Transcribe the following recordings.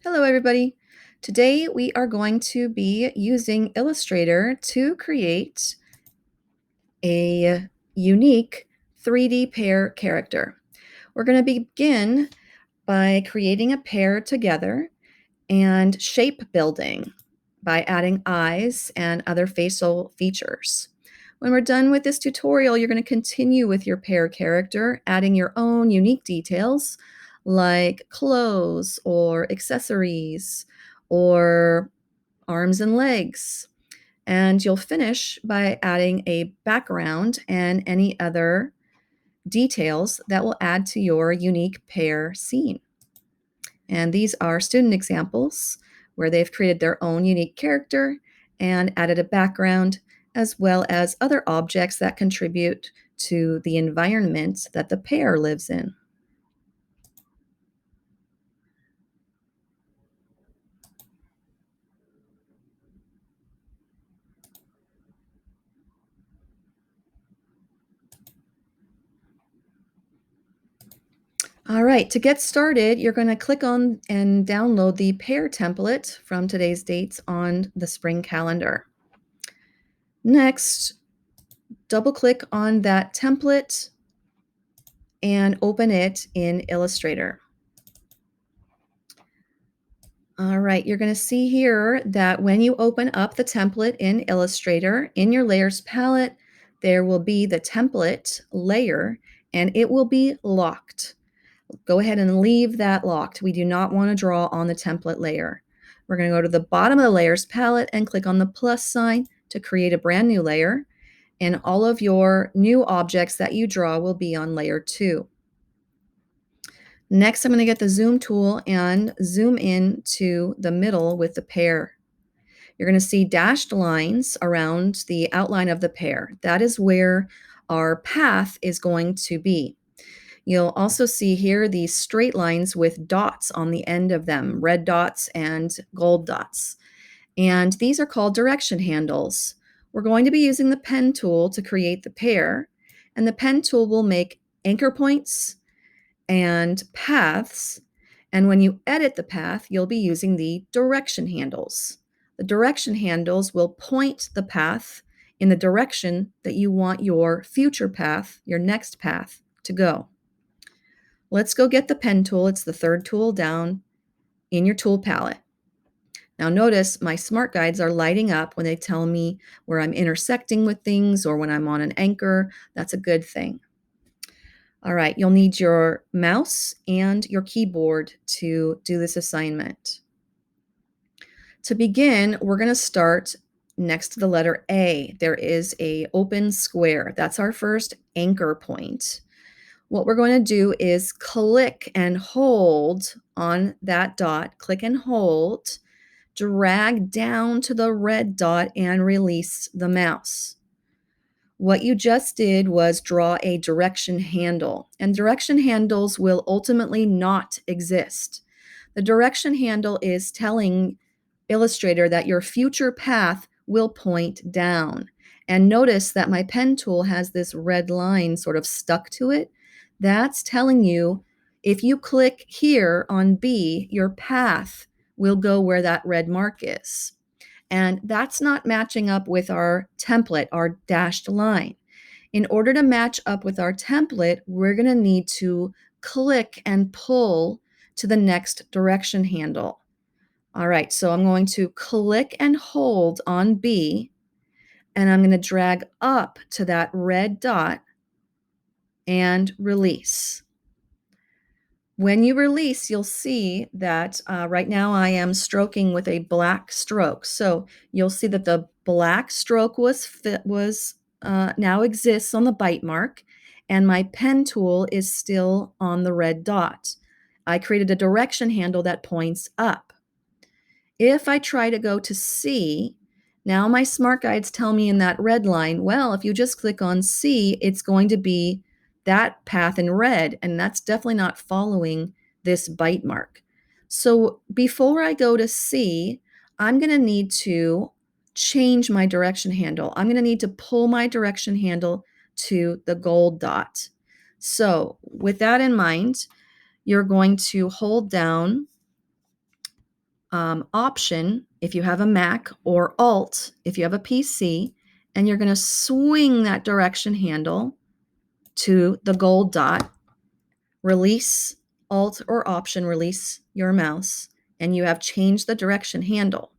Hello, everybody. Today we are going to be using Illustrator to create a unique 3D pear character. We're going to begin by creating a pair together and shape building by adding eyes and other facial features. When we're done with this tutorial, you're going to continue with your pair character, adding your own unique details like clothes or accessories or arms and legs. And you'll finish by adding a background and any other details that will add to your unique pair scene. And these are student examples where they've created their own unique character and added a background, as well as other objects that contribute to the environment that the pair lives in. All right, to get started, you're going to click on and download the pair template from today's dates on the spring calendar. Next, double-click on that template and open it in Illustrator. All right, you're going to see here that when you open up the template in Illustrator, in your layers palette, there will be the template layer and it will be locked. Go ahead and leave that locked. We do not want to draw on the template layer. We're going to go to the bottom of the layers palette and click on the plus sign to create a brand new layer. And all of your new objects that you draw will be on layer 2. Next, I'm going to get the zoom tool and zoom in to the middle with the pair. You're going to see dashed lines around the outline of the pair. That is where our path is going to be. You'll also see here these straight lines with dots on the end of them, red dots and gold dots. And these are called direction handles. We're going to be using the pen tool to create the pair, and the pen tool will make anchor points and paths. And when you edit the path, you'll be using the direction handles. The direction handles will point the path in the direction that you want your future path, your next path, to go. Let's go get the pen tool. It's the third tool down in your tool palette. Now notice my smart guides are lighting up when they tell me where I'm intersecting with things or when I'm on an anchor. That's a good thing. All right, you'll need your mouse and your keyboard to do this assignment. To begin, we're going to start next to the letter A. There is an open square. That's our first anchor point. What we're going to do is click and hold on that dot, click and hold, drag down to the red dot and release the mouse. What you just did was draw a direction handle, and direction handles will ultimately not exist. The direction handle is telling Illustrator that your future path will point down. And notice that my pen tool has this red line sort of stuck to it. That's telling you if you click here on B, your path will go where that red mark is. And that's not matching up with our template, our dashed line. In order to match up with our template, we're going to need to click and pull to the next direction handle. All right, so I'm going to click and hold on B, and I'm going to drag up to that red dot and release. When you release, you'll see that right now I am stroking with a black stroke. So you'll see that the black stroke now exists on the bite mark, and my pen tool is still on the red dot. I created a direction handle that points up. If I try to go to C, now my smart guides tell me in that red line, well, if you just click on C, it's going to be that path in red, and that's definitely not following this bite mark. So before I go to C, I'm going to need to change my direction handle. I'm going to need to pull my direction handle to the gold dot. So with that in mind, you're going to hold down Option if you have a Mac, or Alt if you have a PC, and you're going to swing that direction handle to the gold dot. Release Alt or Option, release your mouse, and you have changed the direction handle.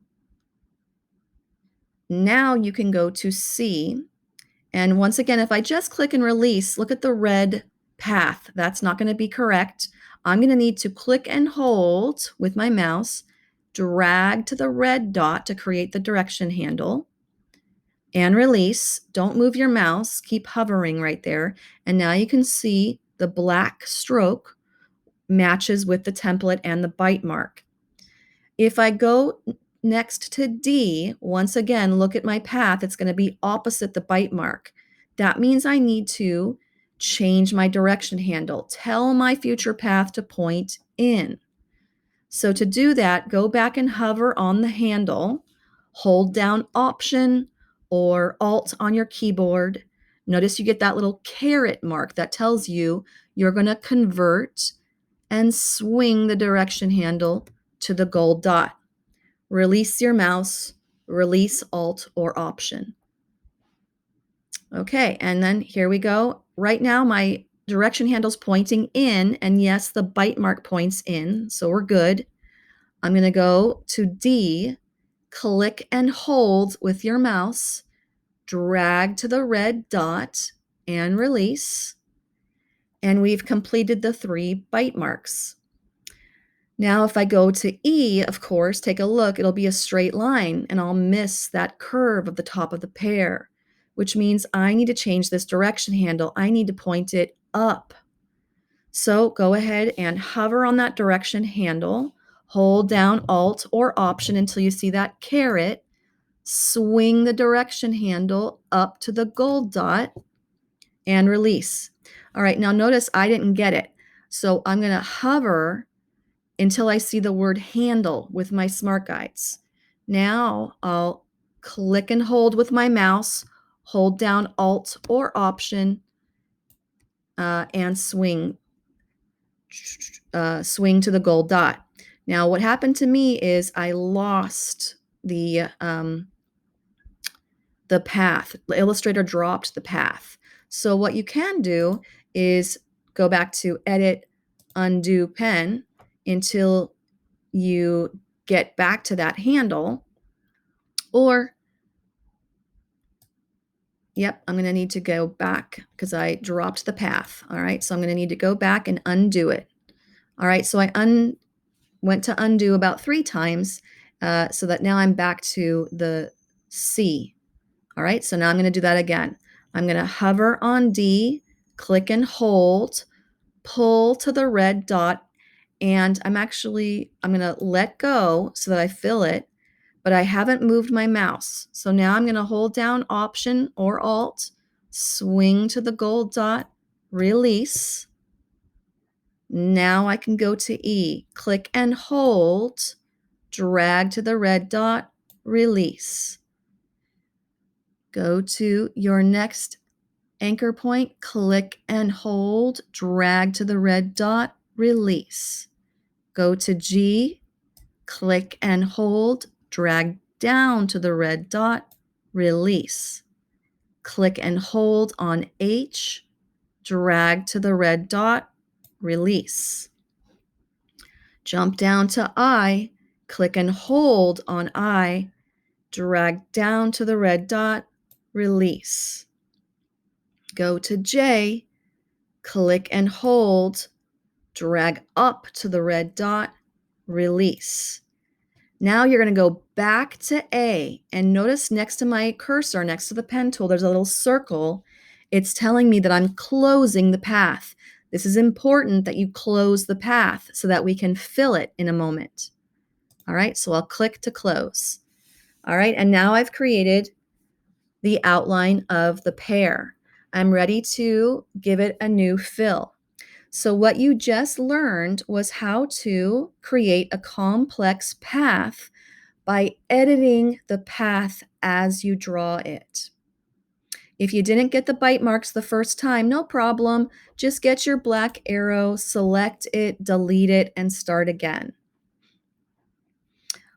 Now you can go to C, and once again, if I just click and release, look at the red path. That's not going to be correct. I'm going to need to click and hold with my mouse, drag to the red dot to create the direction handle, and release. Don't move your mouse. Keep hovering right there. And now you can see the black stroke matches with the template and the bite mark. If I go next to D, once again, look at my path. It's going to be opposite the bite mark. That means I need to change my direction handle. Tell my future path to point in. So to do that, go back and hover on the handle, hold down Option or Alt on your keyboard. Notice you get that little caret mark that tells you you're going to convert and swing the direction handle to the gold dot. Release your mouse, release Alt or Option. Okay, and then here we go. Right now my direction handle's pointing in, and yes, the bite mark points in, so we're good. I'm going to go to D, click and hold with your mouse, drag to the red dot, and release. And we've completed the 3 bite marks. Now, if I go to E, of course, take a look, it'll be a straight line, and I'll miss that curve of the top of the pear, which means I need to change this direction handle. I need to point it up. So go ahead and hover on that direction handle, hold down Alt or Option until you see that caret, swing the direction handle up to the gold dot, and release. All right, now notice I didn't get it. So I'm going to hover until I see the word handle with my smart guides. Now I'll click and hold with my mouse, hold down Alt or Option, and swing to the gold dot. Now what happened to me is I lost the path. The Illustrator dropped the path. So what you can do is go back to Edit, Undo Pen until you get back to that handle, or yep, I'm going to need to go back because I dropped the path. All right, so I'm going to need to go back and undo it. All right, so I went to undo about 3 times so that now I'm back to the C. All right, so now I'm going to do that again. I'm going to hover on D, click and hold, pull to the red dot, and I'm going to let go so that I fill it, but I haven't moved my mouse. So now I'm going to hold down Option or Alt, swing to the gold dot, release. Now I can go to E, click and hold, drag to the red dot, release. Go to your next anchor point, click and hold, drag to the red dot, release. Go to G, click and hold, drag down to the red dot, release. Click and hold on H, drag to the red dot, release. Jump down to I, click and hold on I, drag down to the red dot, release. Go to J, click and hold, drag up to the red dot, release. Now you're going to go back to A, and notice next to my cursor, next to the pen tool, there's a little circle. It's telling me that I'm closing the path. This is important that you close the path so that we can fill it in a moment. All right, so I'll click to close. All right, and now I've created the outline of the pear. I'm ready to give it a new fill. So what you just learned was how to create a complex path by editing the path as you draw it. If you didn't get the bite marks the first time, no problem. Just get your black arrow, select it, delete it, and start again.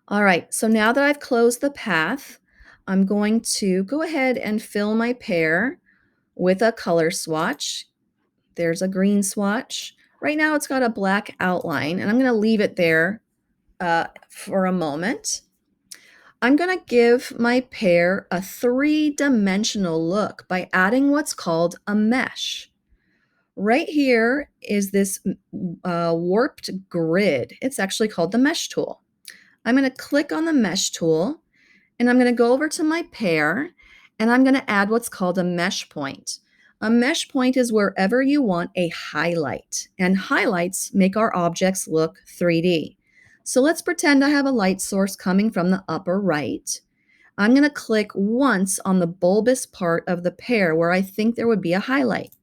All right, so now that I've closed the path, I'm going to go ahead and fill my pear with a color swatch. There's a green swatch. Right now it's got a black outline, and I'm going to leave it there for a moment. I'm going to give my pear a three-dimensional look by adding what's called a mesh. Right here is this warped grid. It's actually called the mesh tool. I'm going to click on the mesh tool, and I'm going to go over to my pear, and I'm going to add what's called a mesh point. A mesh point is wherever you want a highlight, and highlights make our objects look 3D. So let's pretend I have a light source coming from the upper right. I'm going to click once on the bulbous part of the pear where I think there would be a highlight.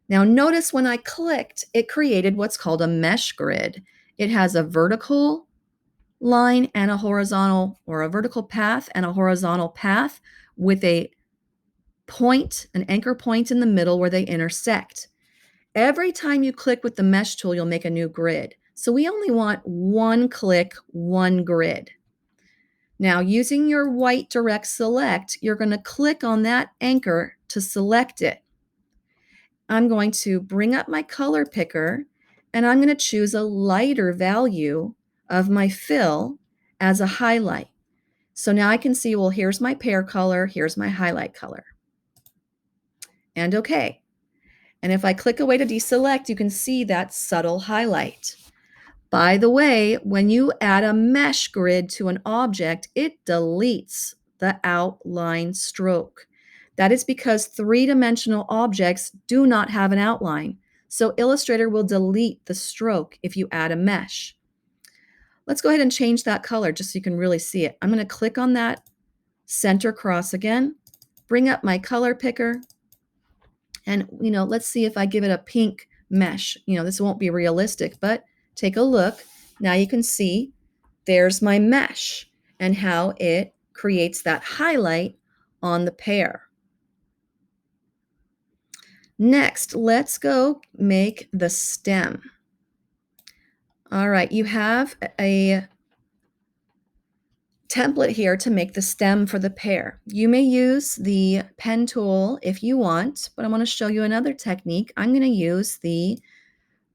Now notice when I clicked, it created what's called a mesh grid. It has a vertical line and a horizontal, or a vertical path and a horizontal path with a point, an anchor point in the middle where they intersect. Every time you click with the mesh tool, you'll make a new grid. So we only want one click, one grid. Now, using your white direct select, you're going to click on that anchor to select it. I'm going to bring up my color picker, and I'm going to choose a lighter value of my fill as a highlight. So now I can see, well, here's my pear color, here's my highlight color. And okay. And if I click away to deselect, you can see that subtle highlight. By the way, when you add a mesh grid to an object, it deletes the outline stroke. That is because three-dimensional objects do not have an outline. So Illustrator will delete the stroke if you add a mesh. Let's go ahead and change that color just so you can really see it. I'm going to click on that center cross again, bring up my color picker, and let's see if I give it a pink mesh. This won't be realistic, but take a look. Now you can see there's my mesh and how it creates that highlight on the pear. Next, let's go make the stem. All right, you have a template here to make the stem for the pear. You may use the pen tool if you want, but I want to show you another technique. I'm going to use the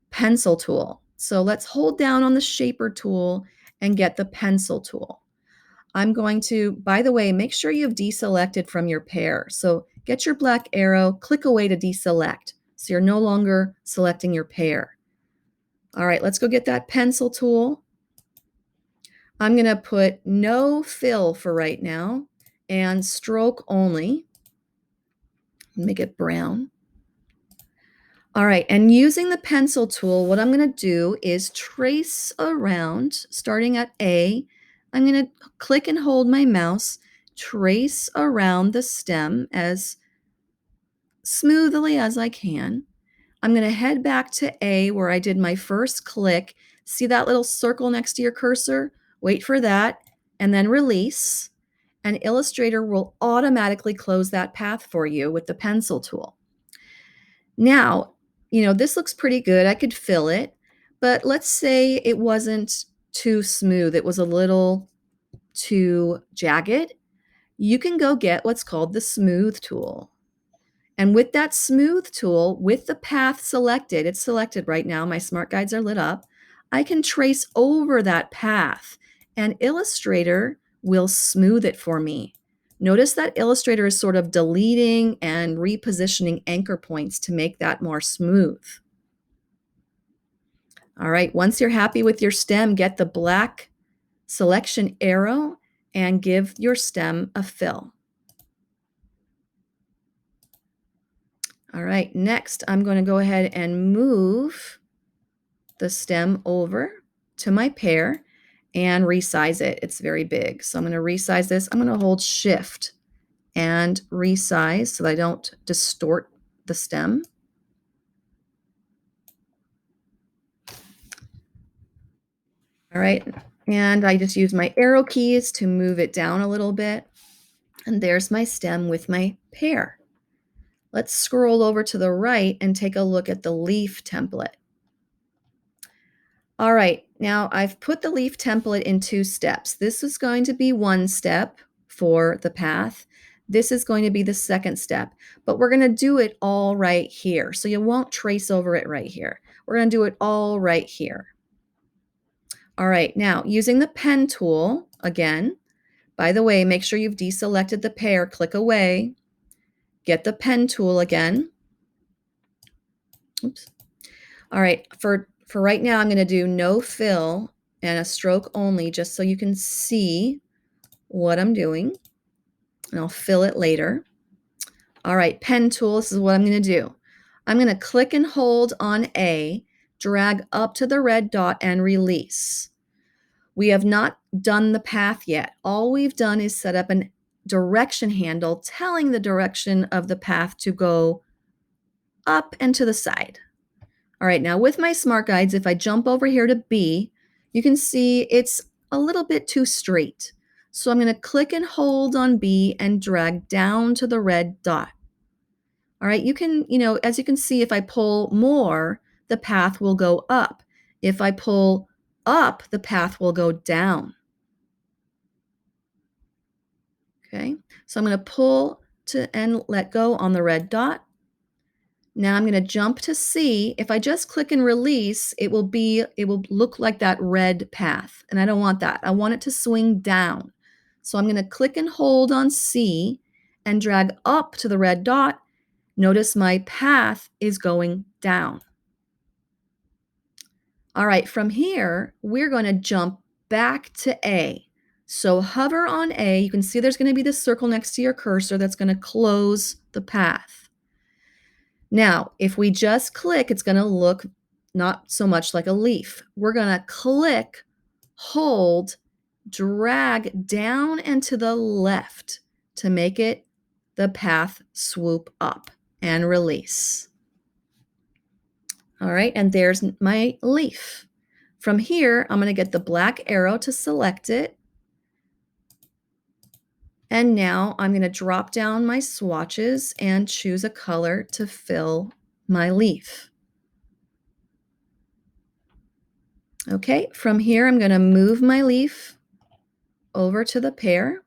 pencil tool. So let's hold down on the shaper tool and get the pencil tool. I'm going to, by the way, make sure you've deselected from your pear. So get your black arrow, click away to deselect. So you're no longer selecting your pear. All right, let's go get that pencil tool. I'm going to put no fill for right now and stroke only. Make it brown. All right, and using the pencil tool, what I'm going to do is trace around, starting at A. I'm going to click and hold my mouse, trace around the stem as smoothly as I can. I'm going to head back to A where I did my first click. See that little circle next to your cursor? Wait for that, and then release. And Illustrator will automatically close that path for you with the pencil tool. Now, this looks pretty good. I could fill it, but let's say it wasn't too smooth. It was a little too jagged. You can go get what's called the smooth tool. And with that smooth tool, with the path selected, it's selected right now, my smart guides are lit up, I can trace over that path and Illustrator will smooth it for me. Notice that Illustrator is sort of deleting and repositioning anchor points to make that more smooth. All right, once you're happy with your stem, get the black selection arrow and give your stem a fill. All right, next I'm going to go ahead and move the stem over to my pear and resize it. It's very big. So I'm going to resize this. I'm going to hold Shift and resize so that I don't distort the stem. All right, and I just use my arrow keys to move it down a little bit. And there's my stem with my pear. Let's scroll over to the right and take a look at the leaf template. All right, Now I've put the leaf template in 2 steps. This is going to be one step for the path. This is going to be the second step, but we're going to do it all right here. So you won't trace over it right here. We're going to do it all right here. All right, now using the pen tool again, by the way, make sure you've deselected the pear, click away, get the pen tool again. Oops. All right, for right now, I'm going to do no fill and a stroke only just so you can see what I'm doing, and I'll fill it later. All right, pen tool, this is what I'm going to do. I'm going to click and hold on A, drag up to the red dot and release. We have not done the path yet. All we've done is set up a direction handle telling the direction of the path to go up and to the side. All right, now with my smart guides, if I jump over here to B, you can see it's a little bit too straight. So I'm going to click and hold on B and drag down to the red dot. All right, you can, as you can see, if I pull more, the path will go up. If I pull up, the path will go down. Okay, so I'm going to pull to and let go on the red dot. Now I'm going to jump to C. If I just click and release, it will look like that red path, and I don't want that. I want it to swing down. So I'm going to click and hold on C and drag up to the red dot. Notice my path is going down. All right, from here, we're going to jump back to A. So hover on A. You can see there's going to be this circle next to your cursor that's going to close the path. Now, if we just click, it's going to look not so much like a leaf. We're going to click, hold, drag down and to the left to make it the path swoop up and release. All right, and there's my leaf. From here, I'm going to get the black arrow to select it. And now I'm going to drop down my swatches and choose a color to fill my leaf. Okay, from here I'm going to move my leaf over to the pear,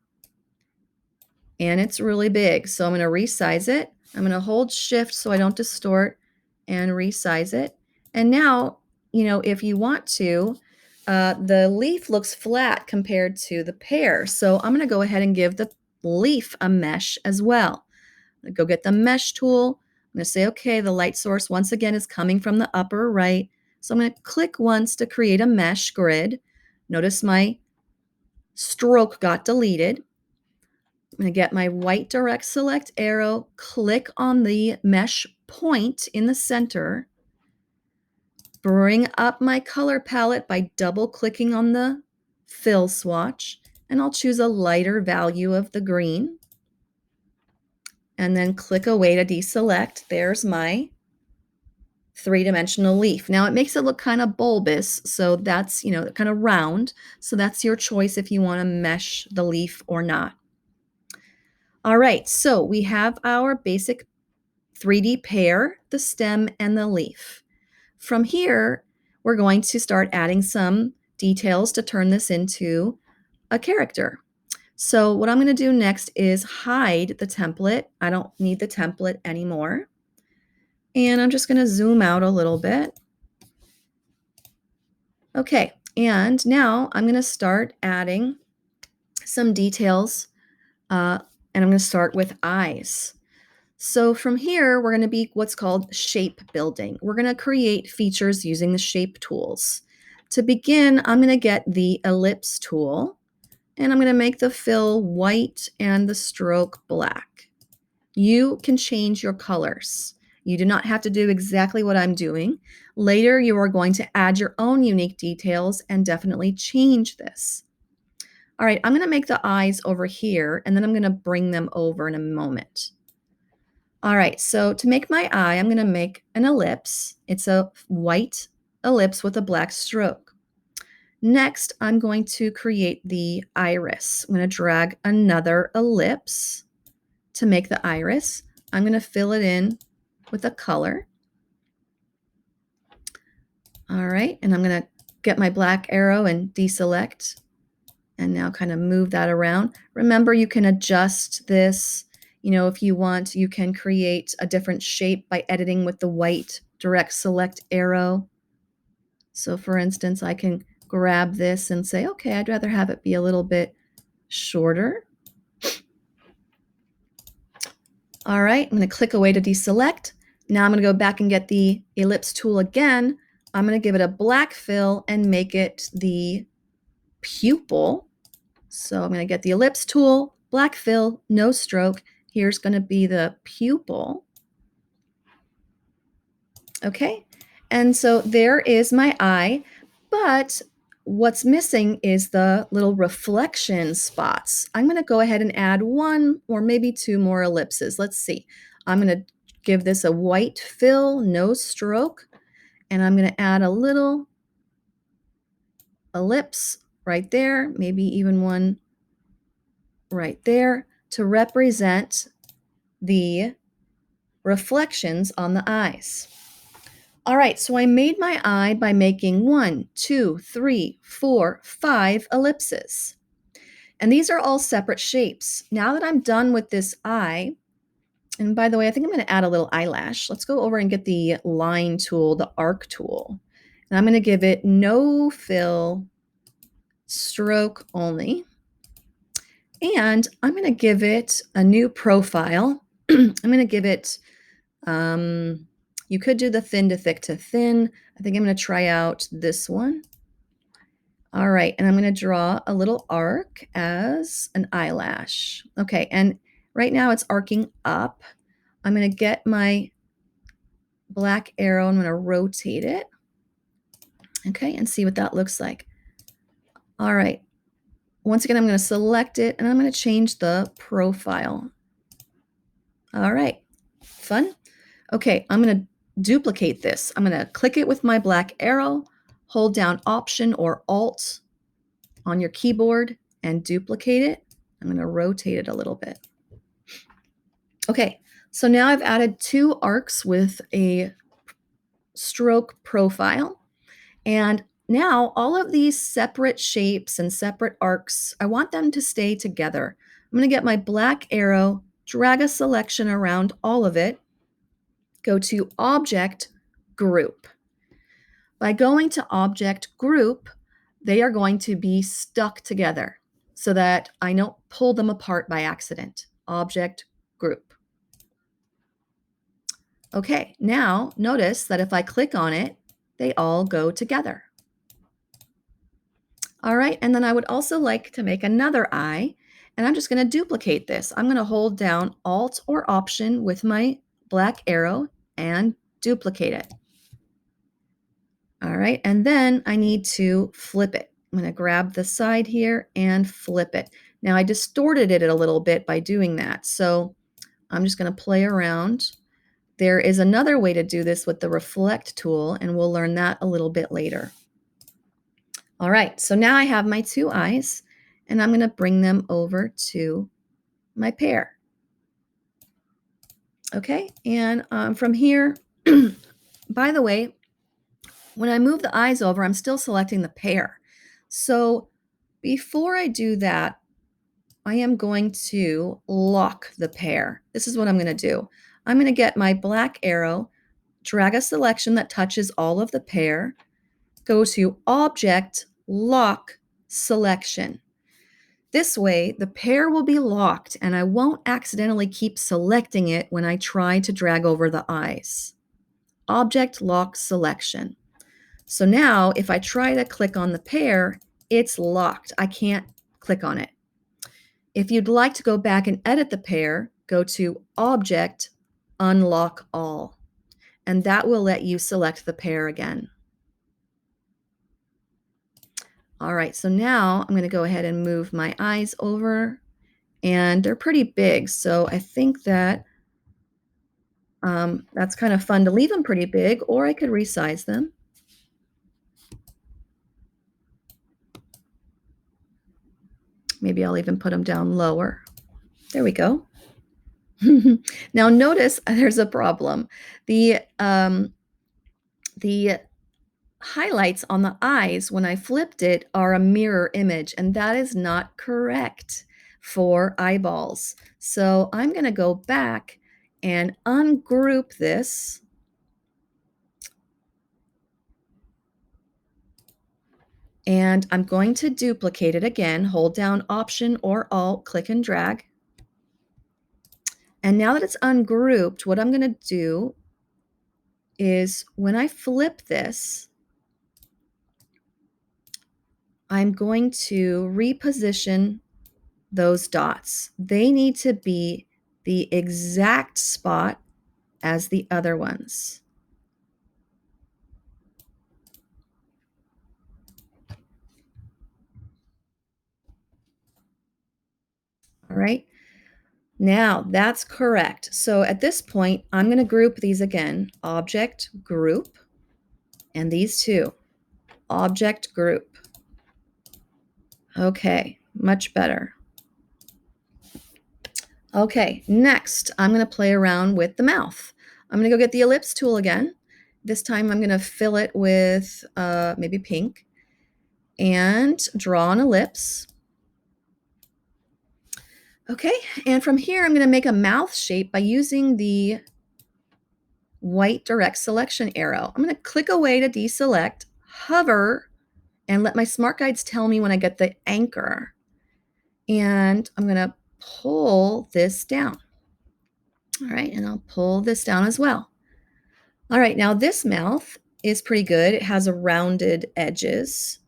and it's really big, so I'm going to resize it. I'm going to hold shift so I don't distort and resize it. And now, if you want to, the leaf looks flat compared to the pear, so I'm going to go ahead and give the leaf a mesh as well. I'm going to go get the mesh tool. I'm going to say, okay, the light source once again is coming from the upper right. So I'm going to click once to create a mesh grid. Notice my stroke got deleted. I'm going to get my white direct select arrow, click on the mesh point in the center, bring up my color palette by double clicking on the fill swatch, and I'll choose a lighter value of the green, and then click away to deselect. There's my three-dimensional leaf. Now it makes it look kind of bulbous, so that's, kind of round. So that's your choice if you want to mesh the leaf or not. All right, so we have our basic 3D pear, the stem, and the leaf. From here, we're going to start adding some details to turn this into a character. So what I'm going to do next is hide the template. I don't need the template anymore. And I'm just going to zoom out a little bit. Okay, and now I'm going to start adding some details, and I'm going to start with eyes. So from here, we're going to be what's called shape building. We're going to create features using the shape tools. To begin, I'm going to get the ellipse tool, and I'm going to make the fill white and the stroke black. You can change your colors. You do not have to do exactly what I'm doing. Later, you are going to add your own unique details and definitely change this. All right, I'm going to make the eyes over here, and then I'm going to bring them over in a moment. All right, so to make my eye, I'm going to make an ellipse. It's a white ellipse with a black stroke. Next, I'm going to create the iris. I'm going to drag another ellipse to make the iris. I'm going to fill it in with a color. All right, and I'm going to get my black arrow and deselect, and now kind of move that around. Remember, you can adjust this. You know, if you want, you can create a different shape by editing with the white direct select arrow. So for instance, I can grab this and say, okay, I'd rather have it be a little bit shorter. All right, I'm going to click away to deselect. Now I'm going to go back and get the ellipse tool again. I'm going to give it a black fill and make it the pupil. So I'm going to get the ellipse tool, black fill, no stroke. Here's going to be the pupil. Okay, and so there is my eye, but what's missing is the little reflection spots. I'm going to go ahead and add one or maybe two more ellipses. Let's see. I'm going to give this a white fill, no stroke, and I'm going to add a little ellipse right there, maybe even one right there to represent the reflections on the eyes. All right, so I made my eye by making 1, 2, 3, 4, 5 ellipses. And these are all separate shapes. Now that I'm done with this eye, and by the way, I think I'm going to add a little eyelash. Let's go over and get the line tool, the arc tool. And I'm going to give it no fill, stroke only. And I'm going to give it a new profile. I'm going to give it, you could do the thin to thick to thin. I think I'm going to try out this one. All right, and I'm going to draw a little arc as an eyelash. Okay, and right now it's arcing up. I'm going to get my black arrow. I'm going to rotate it. Okay, and see what that looks like. All right. Once again, I'm going to select it, and I'm going to change the profile. All right, fun. Okay, I'm going to duplicate this. I'm going to click it with my black arrow, hold down Option or Alt on your keyboard, and duplicate it. I'm going to rotate it a little bit. Okay, so now I've added 2 arcs with a stroke profile. And now all of these separate shapes and separate arcs, I want them to stay together. I'm going to get my black arrow, drag a selection around all of it, go to Object, Group. By going to Object, Group, they are going to be stuck together so that I don't pull them apart by accident. Object, Group. Okay, now notice that if I click on it, they all go together. All right, and then I would also like to make another eye, and I'm just going to duplicate this. I'm going to hold down Alt or Option with my black arrow and duplicate it. All right, and then I need to flip it. I'm going to grab the side here and flip it. Now I distorted it a little bit by doing that, so I'm just going to play around. There is another way to do this with the Reflect tool, and we'll learn that a little bit later. All right, so now I have my 2 eyes, and I'm going to bring them over to my pear. Okay, and from here, by the way, when I move the eyes over, I'm still selecting the pear. So before I do that, I am going to lock the pear. This is what I'm going to do. I'm going to get my black arrow, drag a selection that touches all of the pear, go to Object, Lock, Selection. This way, the pear will be locked and I won't accidentally keep selecting it when I try to drag over the eyes. Object, Lock, Selection. So now, if I try to click on the pear, it's locked. I can't click on it. If you'd like to go back and edit the pear, go to Object, Unlock All, and that will let you select the pear again. All right, so now I'm going to go ahead and move my eyes over, and they're pretty big, so I think that that's kind of fun to leave them pretty big, or I could resize them. Maybe I'll even put them down lower. There we go. Now notice there's a problem. The highlights on the eyes when I flipped it are a mirror image, and that is not correct for eyeballs. So I'm going to go back and ungroup this. And I'm going to duplicate it again, hold down Option or Alt, click and drag. And now that it's ungrouped, what I'm going to do is when I flip this, I'm going to reposition those dots. They need to be the exact spot as the other ones. All right, now that's correct. So at this point, I'm going to group these again, Object, Group, and these two, Object, Group. Okay, much better. Okay, next, I'm going to play around with the mouth. I'm going to go get the ellipse tool again. This time I'm going to fill it with maybe pink and draw an ellipse. Okay, and from here I'm going to make a mouth shape by using the white direct selection arrow. I'm going to click away to deselect, hover, and let my smart guides tell me when I get the anchor. And I'm going to pull this down. All right, and I'll pull this down as well. All right, now this mouth is pretty good. It has a rounded edges.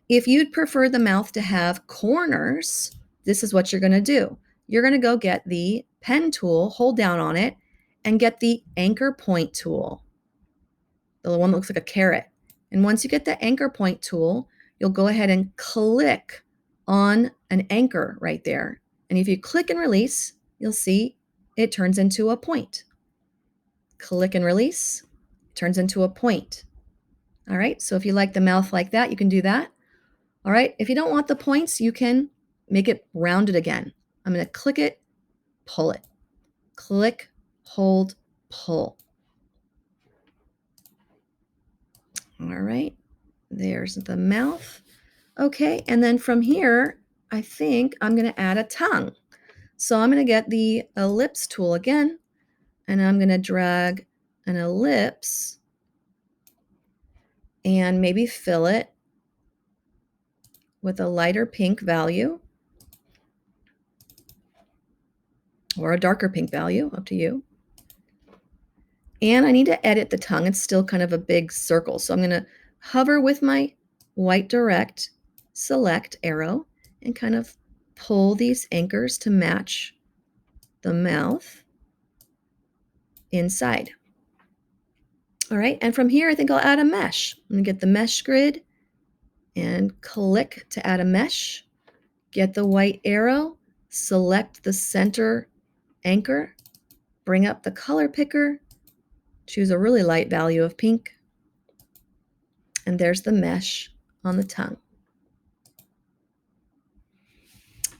If you'd prefer the mouth to have corners, this is what you're going to do. You're going to go get the pen tool, hold down on it, and get the anchor point tool, the one that looks like a carrot. And once you get the anchor point tool, you'll go ahead and click on an anchor right there. And if you click and release, you'll see it turns into a point. Click and release, it turns into a point. All right, so if you like the mouth like that, you can do that. All right, if you don't want the points, you can make it rounded again. I'm going to click it, pull it. Click, hold, pull. All right, there's the mouth. Okay, and then from here, I think I'm going to add a tongue. So I'm going to get the ellipse tool again, and I'm going to drag an ellipse and maybe fill it with a lighter pink value or a darker pink value, up to you. And I need to edit the tongue. It's still kind of a big circle. So I'm going to hover with my white direct select arrow and kind of pull these anchors to match the mouth inside. All right, and from here, I think I'll add a mesh. I'm going to get the mesh grid and click to add a mesh. Get the white arrow, select the center anchor, bring up the color picker, choose a really light value of pink, and there's the mesh on the tongue.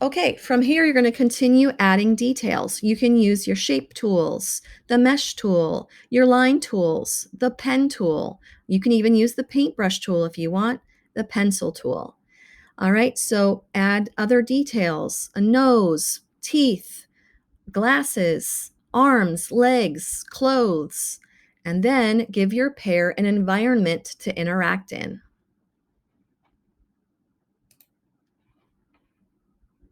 Okay, from here you're going to continue adding details. You can use your shape tools, the mesh tool, your line tools, the pen tool. You can even use the paintbrush tool if you want, the pencil tool. All right, so add other details, a nose, teeth, glasses, arms, legs, clothes, and then give your pear an environment to interact in.